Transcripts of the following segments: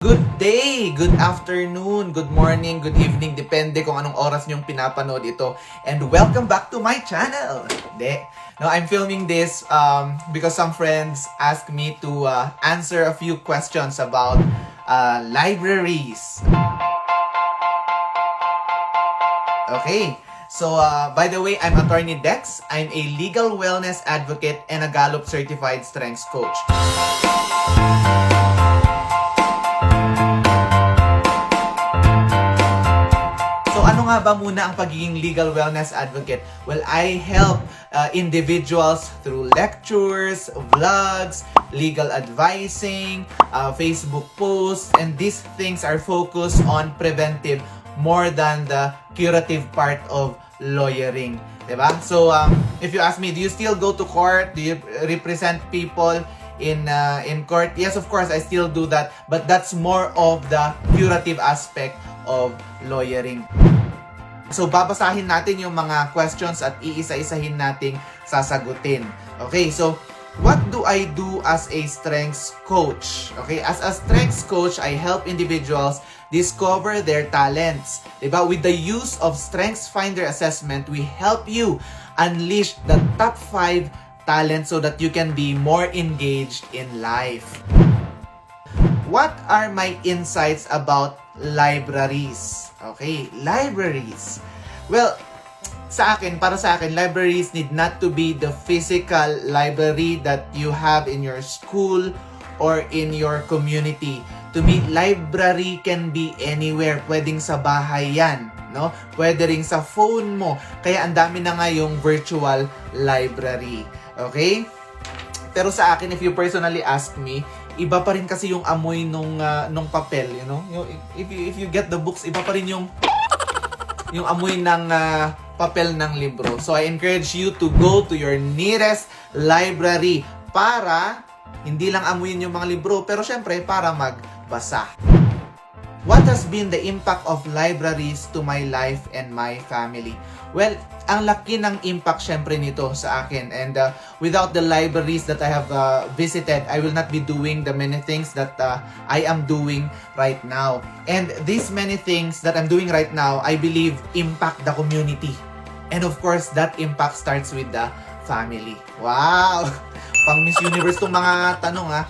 Good day, good afternoon, good morning, good evening, depende kung anong oras niyong pinapanood ito. And welcome back to my channel. No, I'm filming this because some friends asked me to answer a few questions about libraries. Okay, so by the way, I'm Attorney Dex. I'm a legal wellness advocate and a Gallup certified strengths coach. Ano nga ba muna ang pagiging legal wellness advocate? Well, I help individuals through lectures, vlogs, legal advising, Facebook posts, and these things are focused on preventive more than the curative part of lawyering. Diba? So, if you ask me, do you still go to court? Do you represent people in court? Yes, of course, I still do that. But that's more of the curative aspect of lawyering. So, babasahin natin yung mga questions at iisa-isahin nating sasagutin. Okay, so, what do I do as a strengths coach? Okay, as a strengths coach, I help individuals discover their talents. Diba? With the use of Strengths Finder assessment, we help you unleash the top 5 talents so that you can be more engaged in life. What are my insights about libraries? Okay, libraries. Well, para sa akin, libraries need not to be the physical library that you have in your school or in your community. To me, library can be anywhere. Pwedeng sa bahay yan, no? Pwede rin sa phone mo. Kaya ang dami na nga yung virtual library. Okay? Pero sa akin, if you personally ask me, iba pa rin kasi yung amoy nung papel, you know? If you get the books, iba pa rin yung amoy ng papel ng libro. So I encourage you to go to your nearest library para hindi lang amuyin yung mga libro, pero syempre para magbasa. What has been the impact of libraries to my life and my family? Well, ang laki ng impact syempre nito sa akin, and without the libraries that I have visited, I will not be doing the many things that I am doing right now. And these many things that I'm doing right now, I believe impact the community. And of course, that impact starts with the family. Wow! Pang Miss Universe tong mga tanong ha.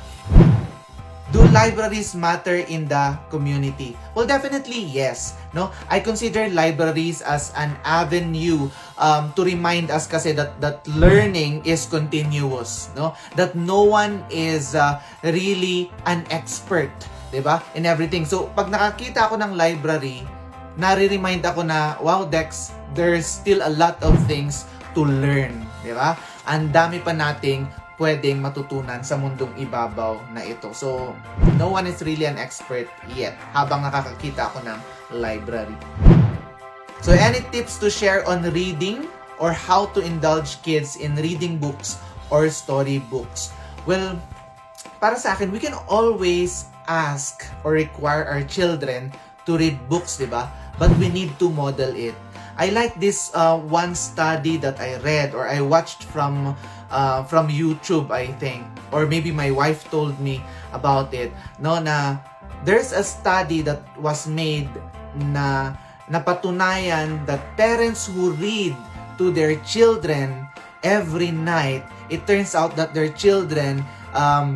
Do libraries matter in the community? Well, definitely yes. No, I consider libraries as an avenue to remind us kasi that learning is continuous. No, that no one is really an expert, diba? In everything. So, pag nakakita ako ng library, nare-remind ako na, wow, Dex, there's still a lot of things to learn, diba? Ang dami pa nating pwedeng matutunan sa mundong ibabaw na ito. So, no one is really an expert yet habang nakakakita ako ng library. So, any tips to share on reading or how to indulge kids in reading books or storybooks? Well, para sa akin, we can always ask or require our children to read books, diba? But we need to model it. I like this one study that I read or I watched from YouTube, I think, or maybe my wife told me about it, no, na there's a study that was made na napatunayan that parents who read to their children every night, it turns out that their children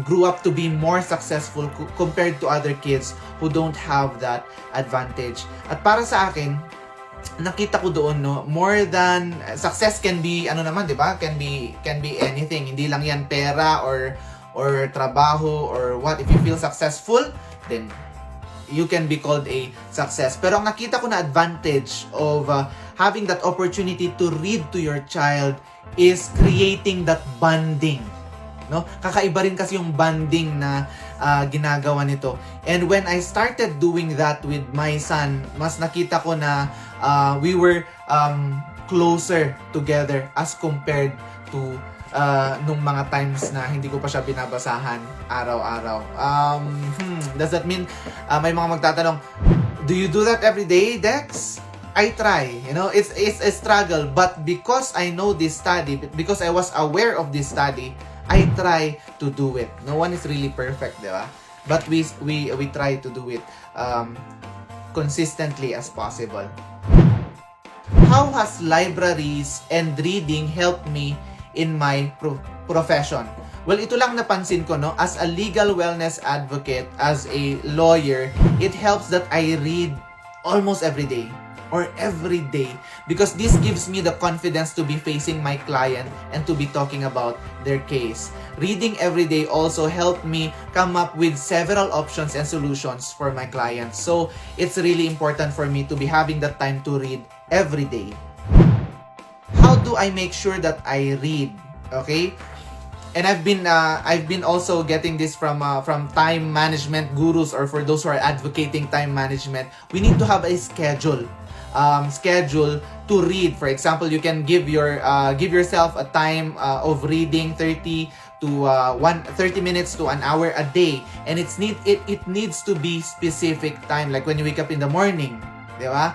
grew up to be more successful compared to other kids who don't have that advantage. At para sa akin, nakita ko doon, no, more than success can be di ba, can be anything. Hindi lang yan pera or trabaho or what. If you feel successful, then you can be called a success. Pero ang nakita ko na advantage of having that opportunity to read to your child is creating that bonding. No? Kakaiba rin kasi yung bonding na ginagawa nito. And when I started doing that with my son, mas nakita ko na we were closer together as compared to nung mga times na hindi ko pa siya binabasahan araw-araw. Does that mean may mga magtatanong, do you do that every day, Dex? I try, it's a struggle, but because I know this study, because I was aware of this study, I try to do it. No one is really perfect, di ba? but we try to do it consistently as possible. How has libraries and reading helped me in my profession? Well, ito lang napansin ko, no? As a legal wellness advocate, as a lawyer, it helps that I read almost every day or every day, because this gives me the confidence to be facing my client and to be talking about their case. Reading every day also helped me come up with several options and solutions for my clients. So, it's really important for me to be having that time to read every day. How do I make sure that I read? Okay? And I've been also getting this from time management gurus, or for those who are advocating time management. We need to have a schedule to read. For example, you can give yourself a time of reading 30 minutes to an hour a day, and it needs to be specific time, like when you wake up in the morning, di ba?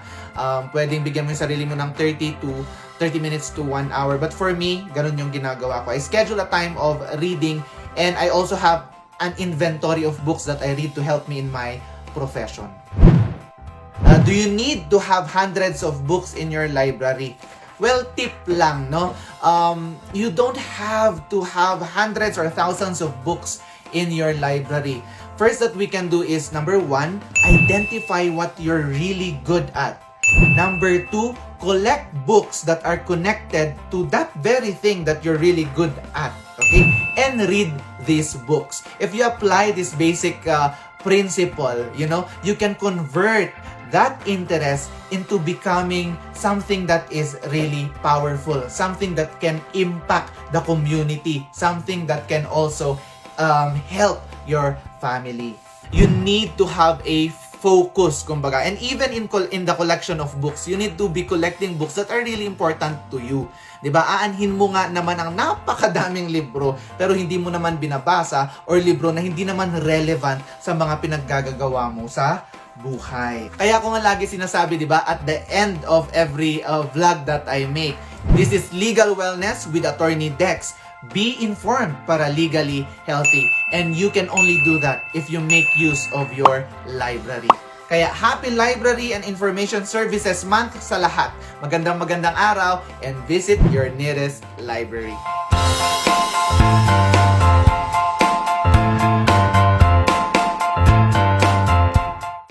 Pwedeng bigyan mo yung sarili mo ng 30 minutes to 1 hour. But for me, ganun yung ginagawa ko. I schedule a time of reading, and I also have an inventory of books that I read to help me in my profession. Do you need to have hundreds of books in your library? Well, tip lang, no? You don't have to have hundreds or thousands of books in your library. First that we can do is, number 1, identify what you're really good at. Number 2, collect books that are connected to that very thing that you're really good at, okay? And read these books. If you apply this basic principle, you can convert that interest into becoming something that is really powerful, something that can impact the community, something that can also help your family. You need to have a focus, kumbaga. And even in the collection of books, you need to be collecting books that are really important to you. 'Di ba? Aanhin mo nga naman ang napakadaming libro pero hindi mo naman binabasa, or libro na hindi naman relevant sa mga pinaggagawa mo sa buhay. Kaya ako nga lagi sinasabi, 'di ba, at the end of every vlog that I make, this is Legal Wellness with Attorney Dex. Be informed para legally healthy. And you can only do that if you make use of your library. Kaya happy Library and Information Services Month sa lahat. Magandang araw, and visit your nearest library.